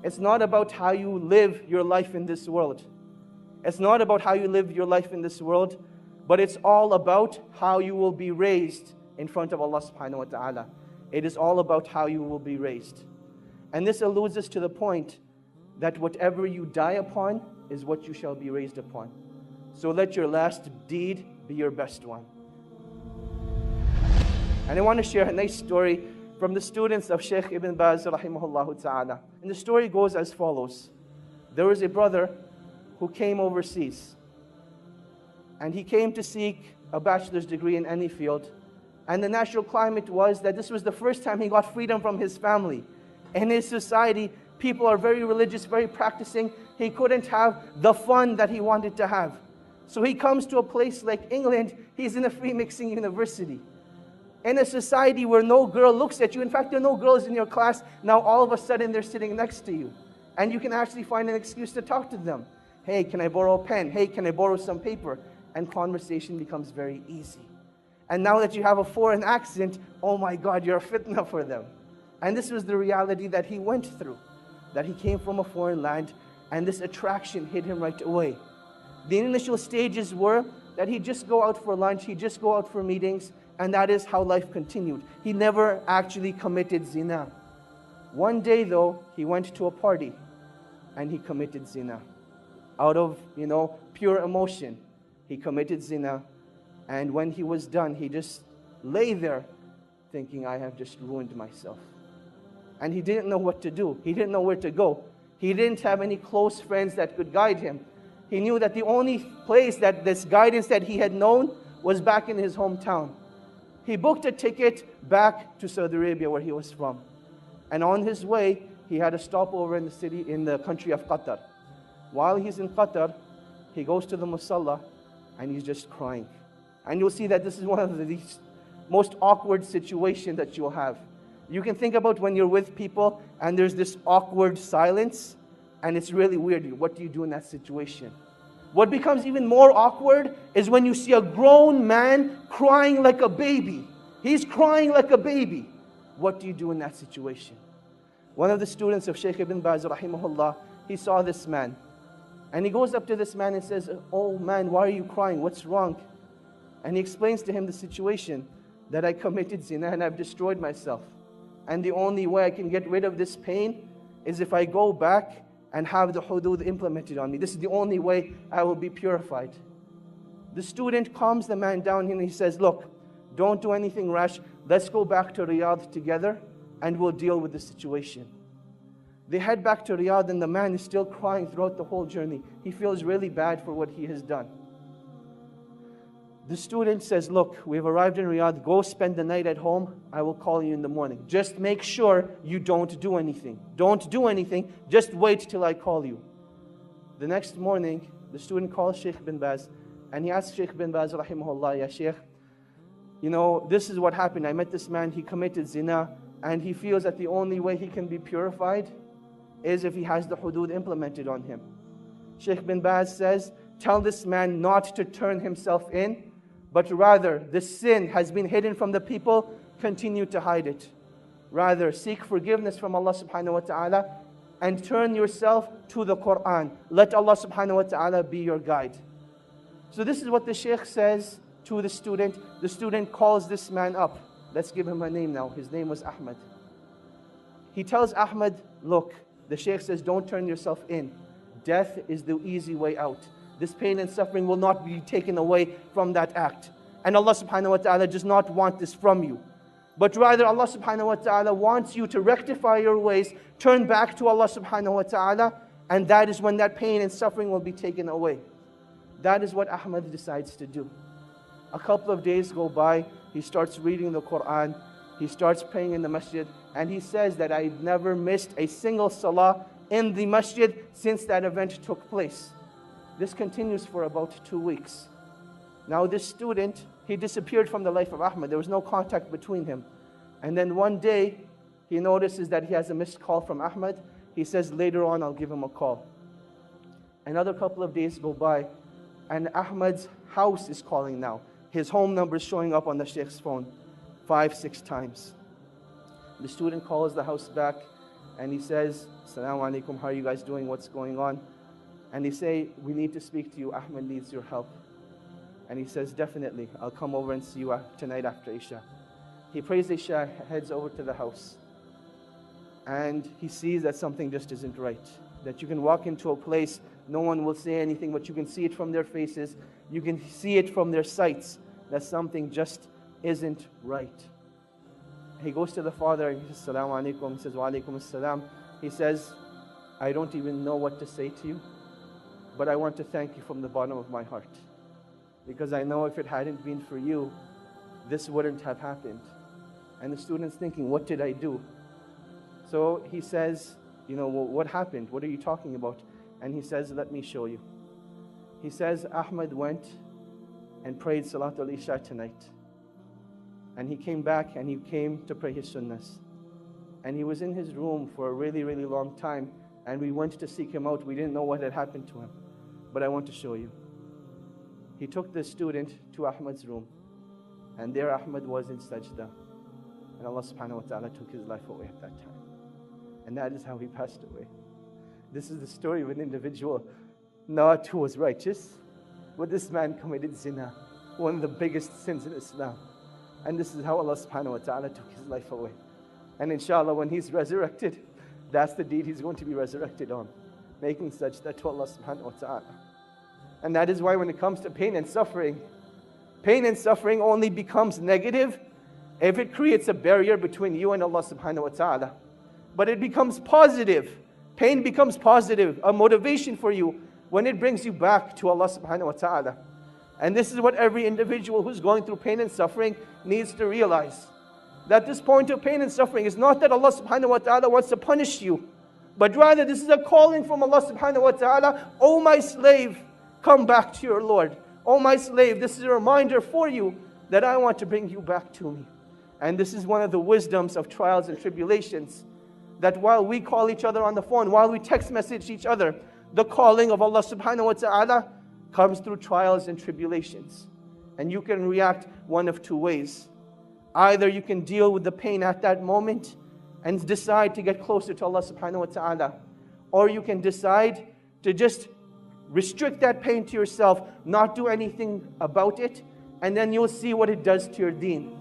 It's not about how you live your life in this world. It's not about how you live your life in this world, but it's all about how you will be raised in front of Allah subhanahu wa ta'ala. It is all about how you will be raised. And this alludes us to the point that whatever you die upon is what you shall be raised upon. So let your last deed be your best one. And I want to share a nice story from the students of Shaykh Ibn Baz rahimahullah ta'ala. And the story goes as follows. There was a brother who came overseas. And he came to seek a bachelor's degree in any field. And the natural climate was that this was the first time he got freedom from his family. In his society, people are very religious, very practicing. He couldn't have the fun that he wanted to have. So he comes to a place like England. He's in a free mixing university. In a society where no girl looks at you. In fact, there are no girls in your class. Now all of a sudden they're sitting next to you. And you can actually find an excuse to talk to them. Hey, can I borrow a pen? Hey, can I borrow some paper? And conversation becomes very easy. And now that you have a foreign accent, oh my God, you're a fitna for them. And this was the reality that he went through. That he came from a foreign land and this attraction hit him right away. The initial stages were that he'd just go out for lunch, he'd just go out for meetings, and that is how life continued. He never actually committed zina. One day though, he went to a party and he committed zina. Out of, pure emotion, he committed zina. And when he was done, he just lay there thinking, I have just ruined myself. And he didn't know what to do. He didn't know where to go. He didn't have any close friends that could guide him. He knew that the only place that this guidance that he had known was back in his hometown. He booked a ticket back to Saudi Arabia where he was from. And on his way, he had a stopover in the country of Qatar. While he's in Qatar, he goes to the musalla and he's just crying. And you'll see that this is one of the most awkward situations that you'll have. You can think about when you're with people and there's this awkward silence and it's really weird. What do you do in that situation? What becomes even more awkward is when you see a grown man crying like a baby. He's crying like a baby. What do you do in that situation? One of the students of Shaykh Ibn Baz rahimahullah, he saw this man. And he goes up to this man and says, oh man, why are you crying? What's wrong? And he explains to him the situation, that I committed zina and I've destroyed myself. And the only way I can get rid of this pain is if I go back and have the hudud implemented on me. This is the only way I will be purified. The student calms the man down and he says, look, don't do anything rash. Let's go back to Riyadh together and we'll deal with the situation. They head back to Riyadh and the man is still crying throughout the whole journey. He feels really bad for what he has done. The student says, look, we've arrived in Riyadh. Go spend the night at home. I will call you in the morning. Just make sure you don't do anything. Don't do anything. Just wait till I call you. The next morning, the student calls Shaykh bin Baz and he asks Shaykh bin Baz, rahimahullah, Ya Shaykh, this is what happened. I met this man, he committed zina, and he feels that the only way he can be purified is if he has the hudud implemented on him. Shaykh bin Baz says, tell this man not to turn himself in, but rather the sin has been hidden from the people, continue to hide it. Rather, seek forgiveness from Allah subhanahu wa ta'ala and turn yourself to the Quran. Let Allah subhanahu wa ta'ala be your guide. So this is what the Shaykh says to the student. The student calls this man up. Let's give him a name now. His name was Ahmad. He tells Ahmad, look, the Shaykh says, don't turn yourself in. Death is the easy way out. This pain and suffering will not be taken away from that act. And Allah subhanahu wa ta'ala does not want this from you. But rather Allah subhanahu wa ta'ala wants you to rectify your ways, turn back to Allah subhanahu wa ta'ala, and that is when that pain and suffering will be taken away. That is what Ahmad decides to do. A couple of days go by, he starts reading the Quran, he starts praying in the masjid, and he says that I've never missed a single salah in the masjid since that event took place. This continues for about 2 weeks. Now this student, he disappeared from the life of Ahmad. There was no contact between him. And then one day, he notices that he has a missed call from Ahmad. He says, later on, I'll give him a call. Another couple of days go by, and Ahmad's house is calling now. His home number is showing up on the Shaykh's phone 5, 6 times. The student calls the house back, And he says, Assalamu alaikum, how are you guys doing? What's going on? And they say, we need to speak to you. Ahmed needs your help. And he says, definitely, I'll come over and see you tonight after Isha. He prays Isha, heads over to the house. And he sees that something just isn't right. That you can walk into a place, no one will say anything, but you can see it from their faces. You can see it from their sights, that something just isn't right. He goes to the father and he says, Assalamu alaikum. He says, Wa alaikum assalam. He says, I don't even know what to say to you, but I want to thank you from the bottom of my heart. Because I know if it hadn't been for you, this wouldn't have happened. And the student's thinking, what did I do? So he says, well, what happened? What are you talking about? And he says, let me show you. He says, Ahmed went and prayed Salatul Isha tonight. And he came back and he came to pray his sunnahs. And he was in his room for a really, really long time. And we went to seek him out. We didn't know what had happened to him. But I want to show you. He took the student to Ahmed's room. And there Ahmed was in sajda. And Allah subhanahu wa ta'ala took his life away at that time. And that is how he passed away. This is the story of an individual not who was righteous, but this man committed zina, one of the biggest sins in Islam. And this is how Allah subhanahu wa ta'ala took his life away. And inshallah, when he's resurrected, that's the deed he's going to be resurrected on, making sajda to Allah subhanahu wa ta'ala. And that is why when it comes to pain and suffering only becomes negative if it creates a barrier between you and Allah subhanahu wa ta'ala. But it becomes positive. Pain becomes positive, a motivation for you when it brings you back to Allah subhanahu wa ta'ala. And this is what every individual who's going through pain and suffering needs to realize. That this point of pain and suffering is not that Allah subhanahu wa ta'ala wants to punish you, but rather this is a calling from Allah subhanahu wa ta'ala. Oh my slave, come back to your Lord. Oh my slave, this is a reminder for you that I want to bring you back to me. And this is one of the wisdoms of trials and tribulations. That while we call each other on the phone, while we text message each other, the calling of Allah subhanahu wa ta'ala comes through trials and tribulations. And you can react one of two ways. Either you can deal with the pain at that moment and decide to get closer to Allah subhanahu wa ta'ala. Or you can decide to just restrict that pain to yourself, not do anything about it, and then you'll see what it does to your deen.